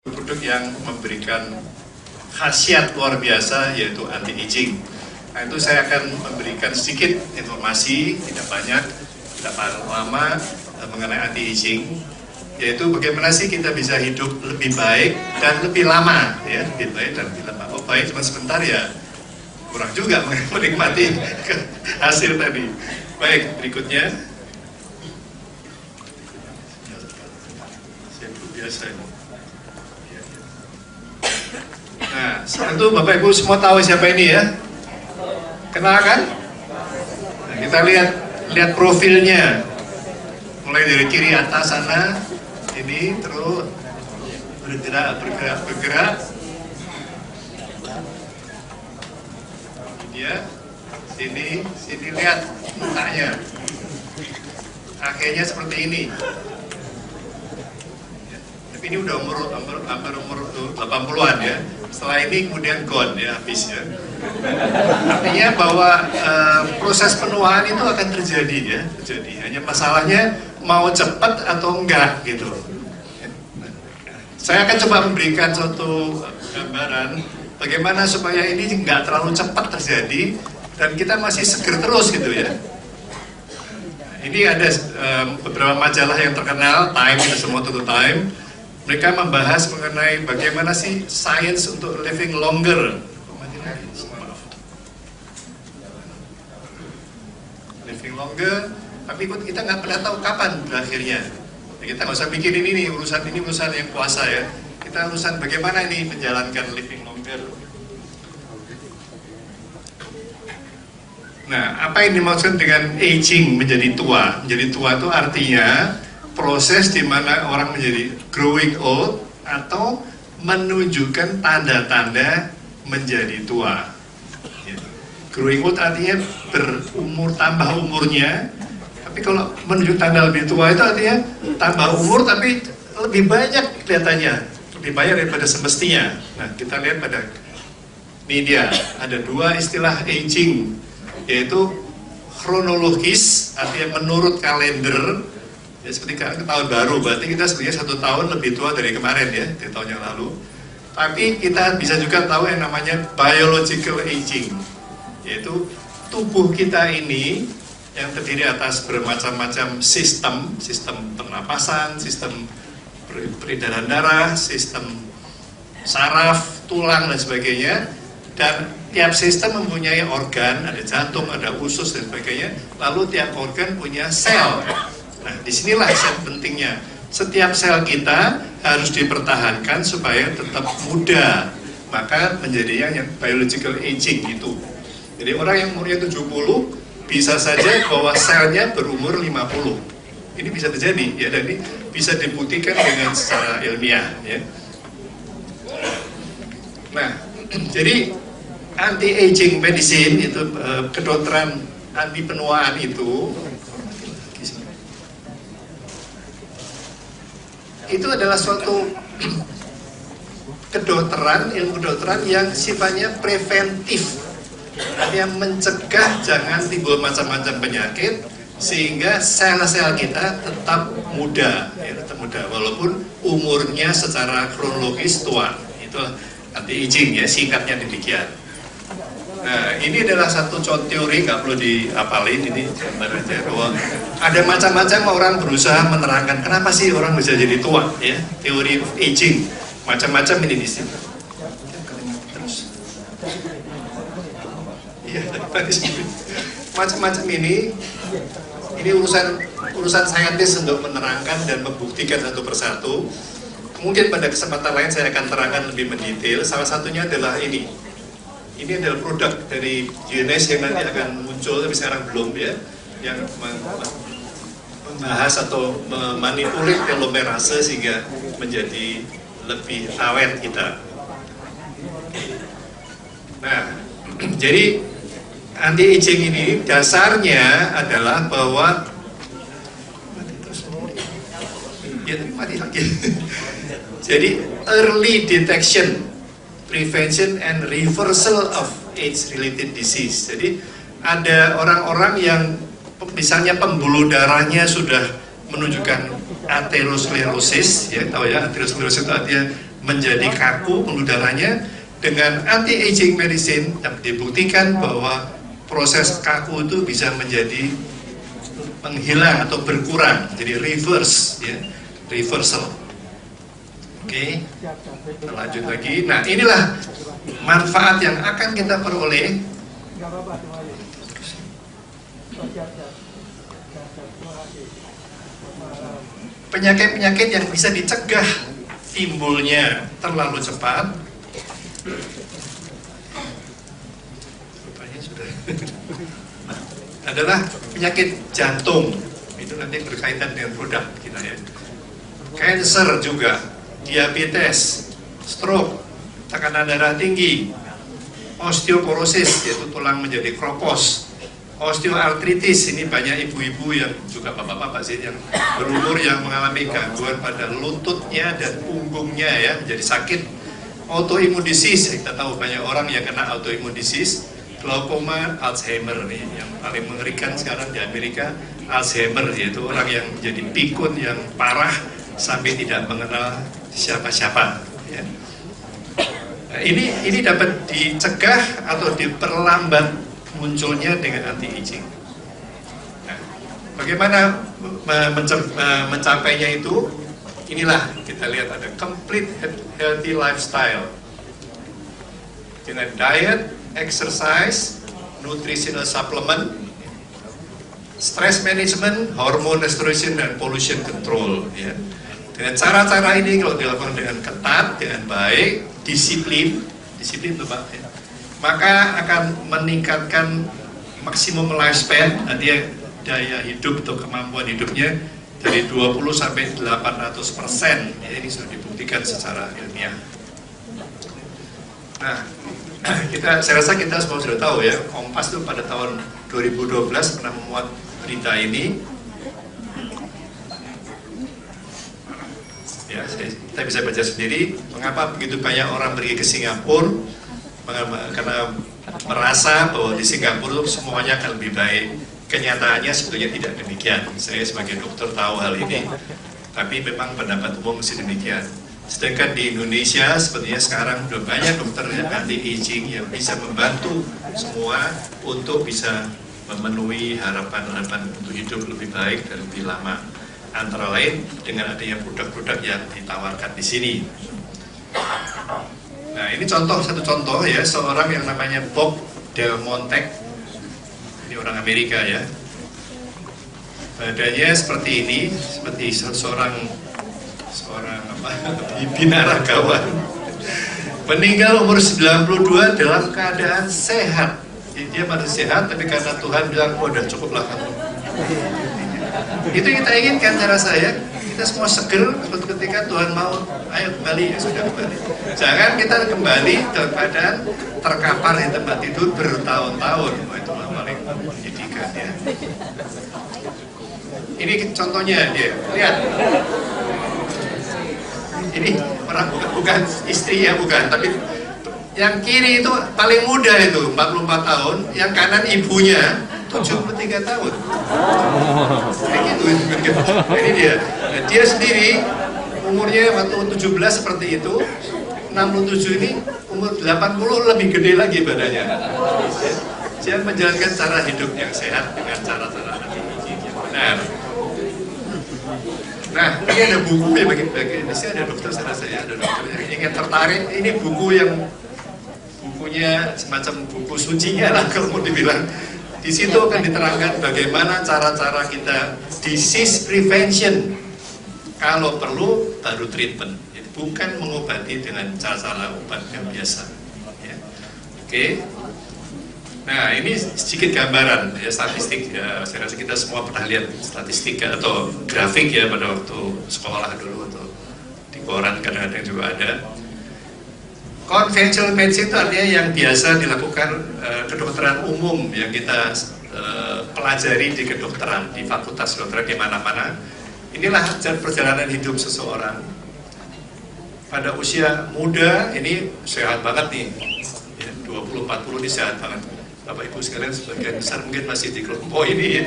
produk yang memberikan khasiat luar biasa yaitu anti-aging. Nah, itu saya akan memberikan sedikit informasi, tidak banyak, tidak lama, mengenai anti-aging, yaitu bagaimana sih kita bisa hidup lebih baik dan lebih lama, ya, lebih baik dan lebih lama. Oh, baik cuma sebentar ya, kurang juga menikmati hasil tadi. Baik, berikutnya. Biasa ini. Nah, sekarang itu Bapak Ibu semua tahu siapa ini ya? Kenal kan? Nah, kita lihat profilnya, mulai dari kiri atas sana, ini terus bergerak. Dia sini lihat mukanya, akhirnya seperti ini. Ini udah hampir umur 80-an ya. Setelah ini kemudian gone ya, habis ya. Artinya bahwa proses penuaan itu akan terjadi ya, Hanya masalahnya mau cepat atau enggak gitu. Saya akan coba memberikan suatu gambaran bagaimana supaya ini enggak terlalu cepat terjadi dan kita masih seger terus gitu ya. Ini ada beberapa majalah yang terkenal, Time, itu semua tutup Time. Mereka membahas mengenai bagaimana sih sains untuk living longer. Living longer, tapi kita nggak pernah tahu kapan berakhirnya. Kita nggak usah mikirin ini urusan yang kuasa ya. Kita urusan bagaimana ini menjalankan living longer. Nah, apa yang dimaksud dengan aging, menjadi tua? Menjadi tua itu artinya proses di mana orang menjadi growing old atau menunjukkan tanda-tanda menjadi tua. Growing old artinya tambah umurnya, tapi kalau menunjuk tanda lebih tua itu artinya tambah umur tapi lebih banyak kelihatannya, lebih banyak daripada semestinya. Nah, kita lihat pada media ada dua istilah aging, yaitu kronologis artinya menurut kalender. Ya, seperti ke tahun baru, berarti kita sebenarnya 1 tahun lebih tua dari kemarin ya, dari tahun yang lalu. Tapi kita bisa juga tahu yang namanya biological aging, yaitu tubuh kita ini yang terdiri atas bermacam-macam sistem pernapasan, sistem peredaran darah, sistem saraf, tulang dan sebagainya. Dan tiap sistem mempunyai organ, ada jantung, ada usus dan sebagainya. Lalu tiap organ punya sel. Nah, disinilah yang pentingnya. Setiap sel kita harus dipertahankan supaya tetap muda. Maka menjadi yang biological aging itu. Jadi orang yang umurnya 70 bisa saja bahwa selnya berumur 50. Ini bisa terjadi ya, dan ini bisa dibuktikan dengan secara ilmiah ya. Nah, jadi anti-aging medicine itu kedokteran anti penuaan itu adalah suatu ilmu kedokteran yang sifatnya preventif, yang mencegah jangan timbul macam-macam penyakit sehingga sel-sel kita tetap muda, walaupun umurnya secara kronologis tua. Itu anti-aging ya, singkatnya demikian. Nah, ini adalah satu contoh teori, nggak perlu diapalin, ini gambar aja bahwa ada macam-macam orang berusaha menerangkan kenapa sih orang bisa jadi tua ya, teori of aging, macam-macam ini di sini. Terus, iya, macam-macam ini urusan saintis untuk menerangkan dan membuktikan satu persatu. Mungkin pada kesempatan lain saya akan terangkan lebih mendetail. Salah satunya adalah ini. Ini adalah produk dari UNS yang nanti akan muncul, tapi sekarang belum ya, yang membahas atau memanipulir telomerase sehingga menjadi lebih awet kita. Nah, jadi anti-aging ini dasarnya adalah bahwa mati lagi. Jadi early detection, prevention and reversal of age-related disease. Jadi ada orang-orang yang misalnya pembuluh darahnya sudah menunjukkan aterosklerosis, ya tahu ya, aterosklerosis itu artinya menjadi kaku pembuluh darahnya. Dengan anti-aging medicine dibuktikan bahwa proses kaku itu bisa menjadi menghilang atau berkurang, jadi reverse, ya, reversal. Oke, lanjut lagi. Nah, inilah manfaat yang akan kita peroleh. Penyakit-penyakit yang bisa dicegah timbulnya terlalu cepat. Rupanya sudah. Adalah penyakit jantung. Itu nanti berkaitan dengan produk kita ya. Cancer juga, diabetes, stroke, tekanan darah tinggi, osteoporosis yaitu tulang menjadi kropos, osteoartritis, ini banyak ibu-ibu yang juga bapak-bapak sih yang berumur yang mengalami gangguan pada lututnya dan punggungnya ya, menjadi sakit. Autoimmune disease, kita tahu banyak orang yang kena autoimmune disease, glaukoma, Alzheimer nih, yang paling mengerikan sekarang di Amerika, Alzheimer, yaitu orang yang jadi pikun yang parah sampai tidak mengenal siapa-siapa. Ya. Nah, ini dapat dicegah atau diperlambat munculnya dengan anti-aging. Nah, bagaimana mencapainya itu? Inilah kita lihat ada complete healthy lifestyle dengan diet, exercise, nutritional supplement, stress management, hormone restoration dan pollution control. Ya. Dengan cara-cara ini kalau dilakukan dengan ketat, dengan baik, disiplin itu Pak, ya, maka akan meningkatkan maksimum lifespan, nanti daya hidup atau kemampuan hidupnya dari 20 sampai 800%. Ya, ini sudah dibuktikan secara ilmiah. Nah, saya rasa kita semua sudah tahu ya, Kompas itu pada tahun 2012 pernah memuat berita ini. Ya, kita bisa baca sendiri mengapa begitu banyak orang pergi ke Singapura, karena merasa bahwa di Singapura semuanya akan lebih baik. Kenyataannya sebetulnya tidak demikian. Saya sebagai dokter tahu hal ini, tapi memang pendapat umum masih demikian. Sedangkan di Indonesia sepertinya sekarang sudah banyak dokter anti-aging yang bisa membantu semua untuk bisa memenuhi harapan-harapan untuk hidup lebih baik dan lebih lama. Antara lain dengan adanya produk-produk yang ditawarkan di sini. Nah, ini satu contoh ya, seorang yang namanya Bob Del Monte. Ini orang Amerika ya. Badannya seperti ini, seperti seorang binaragawan. Meninggal umur 92 dalam keadaan sehat. Jadi dia masih sehat, tapi karena Tuhan bilang, oh, udah cukuplah kamu. Itu kita inginkan cara saya. Kita semua seger ketika Tuhan mau, ayo kembali, ya sudah kembali. Jangan kita kembali dalam keadaan terkapar di tempat tidur bertahun-tahun. Oh, itu paling menyedihkan ya. Ini contohnya dia, lihat. Ini orang bukan istri ya, bukan, tapi yang kiri itu paling muda itu 44 tahun, yang kanan ibunya 73 tahun. Kayak gitu. Ini dia sendiri umurnya waktu 17 seperti itu, 67 ini umur 80 lebih gede lagi badannya. Dia menjalankan cara hidup yang sehat dengan cara-cara anti-aging yang benar. Nah, ini ada buku ya bagi di sini ada dokter, saya ada dokter yang ingin tertarik. Ini bukunya semacam buku sucinya lah kalau mau dibilang. Di situ akan diterangkan bagaimana cara-cara kita disease prevention. Kalau perlu baru treatment, bukan mengobati dengan cara-cara obat yang biasa. Ya. Oke. Nah, ini sedikit gambaran ya, statistik ya. Saya rasa kita semua pernah lihat statistik atau grafik ya pada waktu sekolah dulu atau di koran kadang-kadang juga ada. Conventional medicine itu artinya yang biasa dilakukan kedokteran umum yang kita pelajari di kedokteran, di fakultas kedokteran di mana-mana. Inilah perjalanan hidup seseorang pada usia muda ini sehat banget nih, ya, 20-40 ini sehat banget. Bapak Ibu sekalian sebagian besar mungkin masih di kelompok ini ya.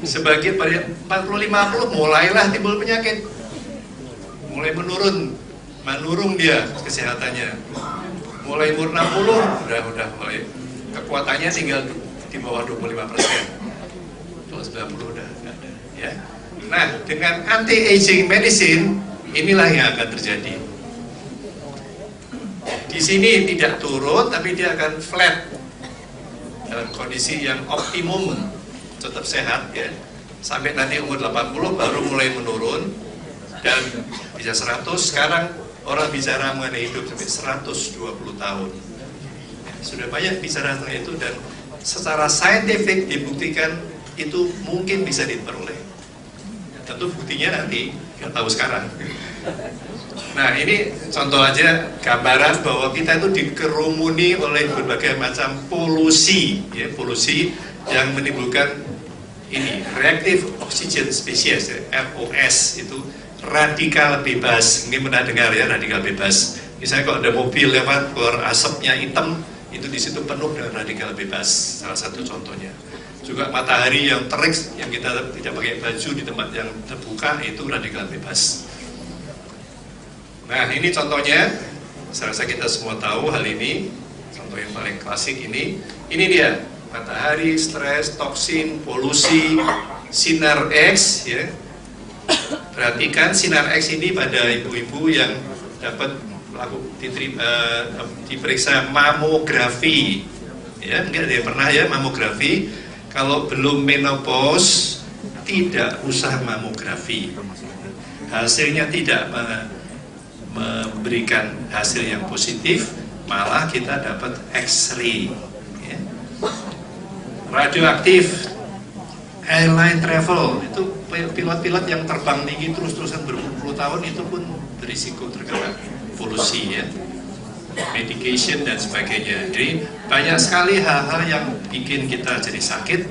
Sebagian pada 40-50 mulailah timbul penyakit, mulai menurun menurun dia kesehatannya. Mulai umur 60 udah mulai kekuatannya tinggal di bawah 25%. 90 udah nggak ada ya. Nah, dengan anti-aging medicine inilah yang akan terjadi. Di sini tidak turun, tapi dia akan flat dalam kondisi yang optimum, tetap sehat ya. Sampai nanti umur 80 baru mulai menurun dan bisa 100. Sekarang orang bicara mengenai hidup sampai 120 tahun. Sudah banyak bicara tentang itu dan secara saintifik dibuktikan itu mungkin bisa diperoleh. Tentu buktinya nanti nggak tahu sekarang. Nah, ini contoh aja gambaran bahwa kita itu dikerumuni oleh berbagai macam polusi, ya, polusi yang menimbulkan ini reactive oxygen species, ya, ROS, itu radikal bebas. Mungkin pernah dengar ya radikal bebas. Misalnya kalau ada mobil lewat keluar asapnya hitam, itu di situ penuh dengan radikal bebas. Salah satu contohnya. Juga matahari yang terik, yang kita tidak pakai baju di tempat yang terbuka, itu radikal bebas. Nah, ini contohnya, saya rasa kita semua tahu hal ini, contoh yang paling klasik ini dia, matahari, stres, toksin, polusi, sinar X, ya. Perhatikan sinar X ini pada ibu-ibu yang dapat diperiksa mamografi, ya, mungkin ada yang pernah ya mamografi. Kalau belum menopause, tidak usah mamografi. Hasilnya tidak memberikan hasil yang positif, malah kita dapat X-ray. Ya. Radioaktif, airline travel, itu pilot-pilot yang terbang tinggi terus-terusan berpuluh tahun itu pun berisiko terkena polusi ya. Medication dan sebagainya. Jadi banyak sekali hal-hal yang bikin kita jadi sakit.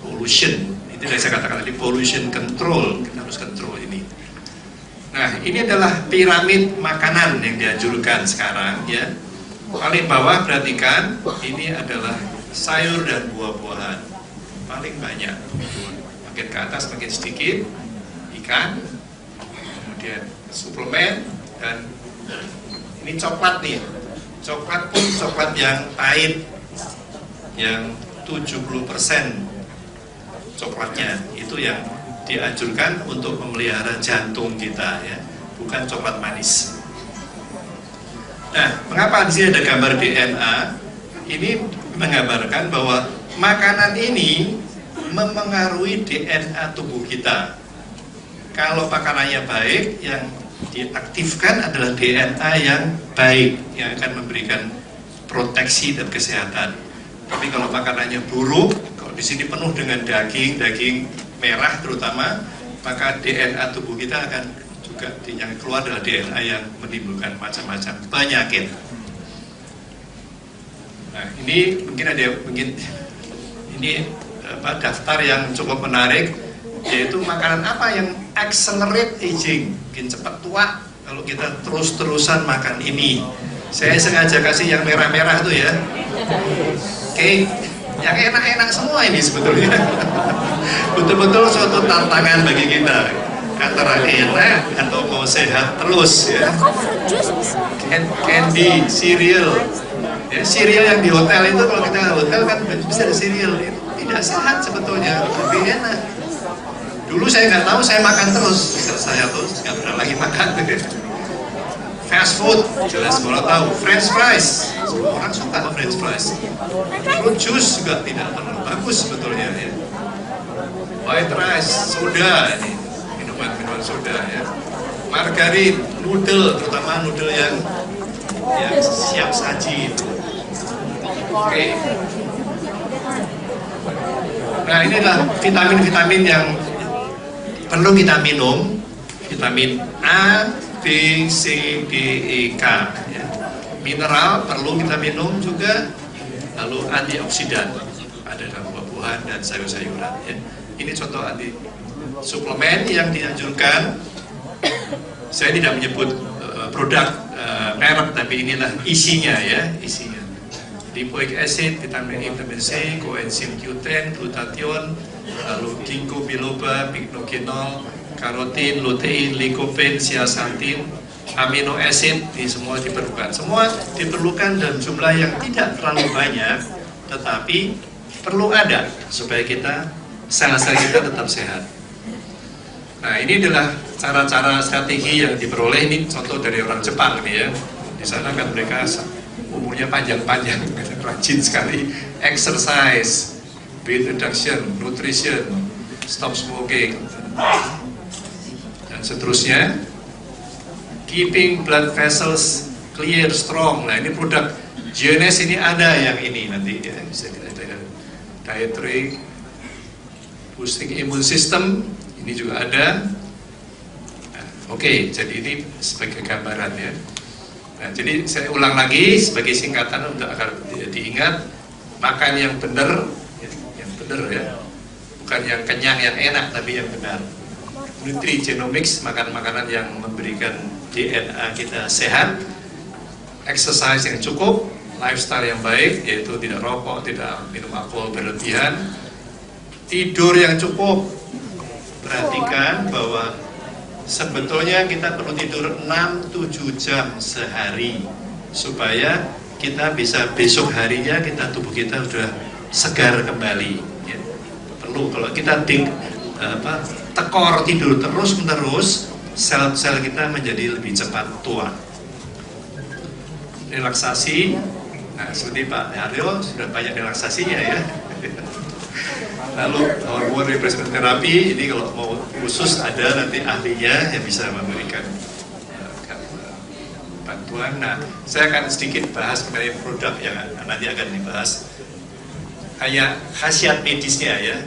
Pollution, itu yang saya katakan tadi, pollution control, kita harus kontrol ini. Nah, ini adalah piramid makanan yang dianjurkan sekarang ya. Paling bawah perhatikan, ini adalah sayur dan buah-buahan paling banyak. Makin ke atas makin sedikit, ikan, kemudian suplemen, dan ini coklat nih. Coklat pun coklat yang pahit, yang 70% coklatnya itu yang dianjurkan untuk memelihara jantung kita ya, bukan coklat manis. Nah, mengapa di sini ada gambar DNA? Ini menggambarkan bahwa makanan ini memengaruhi DNA tubuh kita. Kalau makanannya baik, yang diaktifkan adalah DNA yang baik yang akan memberikan proteksi dan kesehatan. Tapi kalau makanannya buruk, kalau di sini penuh dengan daging merah terutama, maka DNA tubuh kita akan juga yang keluar adalah DNA yang menimbulkan macam-macam penyakit. Nah, ini mungkin ini daftar yang cukup menarik, yaitu makanan apa yang accelerate aging, bikin cepat tua kalau kita terus-terusan makan ini. Saya sengaja kasih yang merah-merah tuh ya, cake, yang enak-enak semua ini sebetulnya. Betul-betul suatu tantangan bagi kita, antara enak atau mau sehat terus ya. Candy, cereal, ya, cereal yang di hotel itu, kalau kita hotel kan bisa ada cereal, itu tidak sehat sebetulnya, lebih enak. Dulu saya nggak tahu, saya makan terus, saya terus nggak pernah lagi makan. Fast food, jelas semua tahu. French fries, semua orang suka French fries. Fruit juice juga tidak terlalu bagus sebetulnya ya. White rice, soda, ini minuman soda ya. Margarin, noodle, terutama noodle yang siap saji. Oke. Nah, inilah vitamin-vitamin yang perlu kita minum, vitamin A, B, C, D, E, K ya. Mineral perlu kita minum juga, lalu antioksidan ada dalam buah-buahan dan sayur-sayuran ya. Ini contoh anti suplemen yang dianjurkan. Saya tidak menyebut produk merek, tapi inilah isinya ya, isinya. Lipoic acid, vitamin E, vitamin C, coenzim Q10, glutathione, lalu ginkgo biloba, pycnogenol, karotin, lutein, lycopene, zeaxanthin, amino acid, ini semua diperlukan. Semua diperlukan dalam jumlah yang tidak terlalu banyak, tetapi perlu ada supaya sel-sel kita tetap sehat. Nah, ini adalah cara-cara strategi yang diperoleh. Ini contoh dari orang Jepang nih ya. Di sana kan mereka umurnya panjang-panjang, rajin sekali. Exercise, weight reduction, nutrition, stop smoking, dan seterusnya. Keeping blood vessels clear, strong. Nah, ini produk GNS ini ada yang ini nanti ya, bisa kita lihat. Dietary, boosting immune system, ini juga ada. Nah, Oke, jadi ini sebagai gambaran ya. Nah, jadi saya ulang lagi sebagai singkatan untuk agar diingat, makan yang benar ya, bukan yang kenyang yang enak, tapi yang benar. Nutrigenomics, makan makanan yang memberikan DNA kita sehat, exercise yang cukup, lifestyle yang baik, yaitu tidak rokok, tidak minum alkohol berlebihan, tidur yang cukup. Perhatikan bahwa sebetulnya kita perlu tidur 6-7 jam sehari supaya kita bisa besok harinya tubuh kita sudah segar kembali ya. Perlu, kalau kita tekor tidur terus-menerus, sel-sel kita menjadi lebih cepat tua. Relaksasi, nah seperti Pak Haryo sudah banyak relaksasinya ya. Lalu hormone replacement therapy, ini kalau mau khusus ada nanti ahlinya yang bisa memberikan bantuan. Nah, saya akan sedikit bahas mengenai produk yang nanti akan dibahas. Hanya khasiat medisnya ya.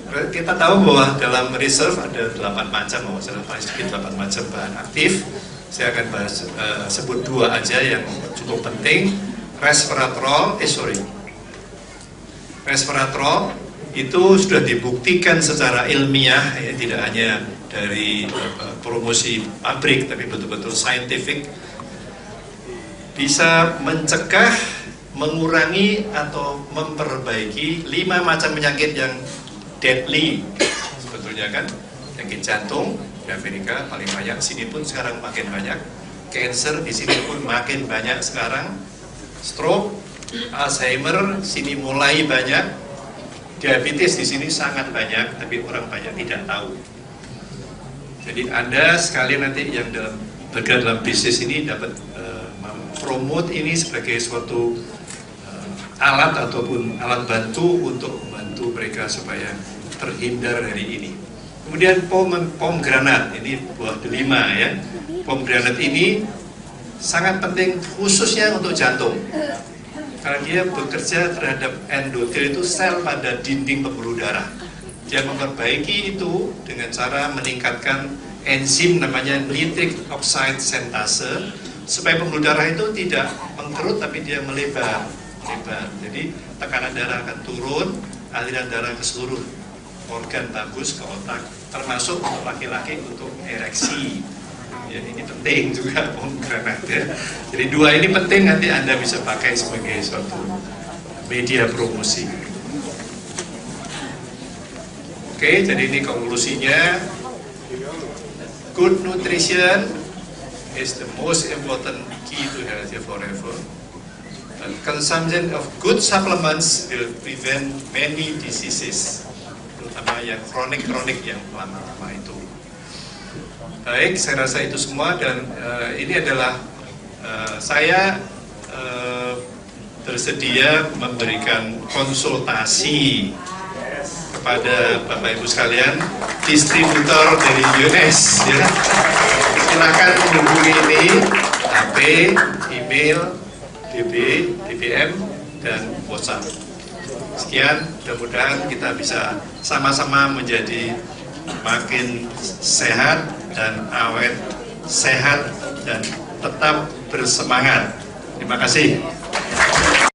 Kita tahu bahwa dalam reserve ada 8 macam, saya paling sedikit 8 macam bahan aktif. Saya akan bahas sebut 2 aja yang cukup penting. Resveratrol itu sudah dibuktikan secara ilmiah ya, tidak hanya dari promosi pabrik tapi betul-betul scientific, bisa mencegah, mengurangi atau memperbaiki 5 macam penyakit yang deadly sebetulnya kan. Penyakit jantung di Amerika paling banyak, sini pun sekarang makin banyak. Cancer di sini pun makin banyak sekarang. Stroke, Alzheimer sini mulai banyak. Diabetes di sini sangat banyak, tapi orang banyak tidak tahu. Jadi Anda sekalian nanti yang bergerak dalam bisnis ini dapat mempromot ini sebagai suatu alat ataupun alat bantu untuk membantu mereka supaya terhindar dari ini. Kemudian pomegranat, ini buah delima ya. Pomegranat ini sangat penting khususnya untuk jantung, karena dia bekerja terhadap endotel, itu sel pada dinding pembuluh darah. Dia memperbaiki itu dengan cara meningkatkan enzim namanya nitric oxide synthase, supaya pembuluh darah itu tidak mengkerut tapi dia melebar. Jadi tekanan darah akan turun, aliran darah ke seluruh organ bagus, ke otak, termasuk untuk laki-laki untuk ereksi. Ya, ini penting juga pomegranat ya. Jadi 2 ini penting, nanti Anda bisa pakai sebagai suatu media promosi. Oke, jadi ini konklusinya. Good nutrition is the most important key to healthy forever. And consumption of good supplements will prevent many diseases, terutama yang kronik yang lama-lama itu. Baik, saya rasa itu semua, dan ini adalah saya bersedia memberikan konsultasi kepada Bapak Ibu sekalian, distributor dari GNS ya. Silakan menghubungi ini, HP, email, DB, BBM, dan WhatsApp. Sekian, mudah-mudahan kita bisa sama-sama menjadi makin sehat dan awet, sehat dan tetap bersemangat. Terima kasih.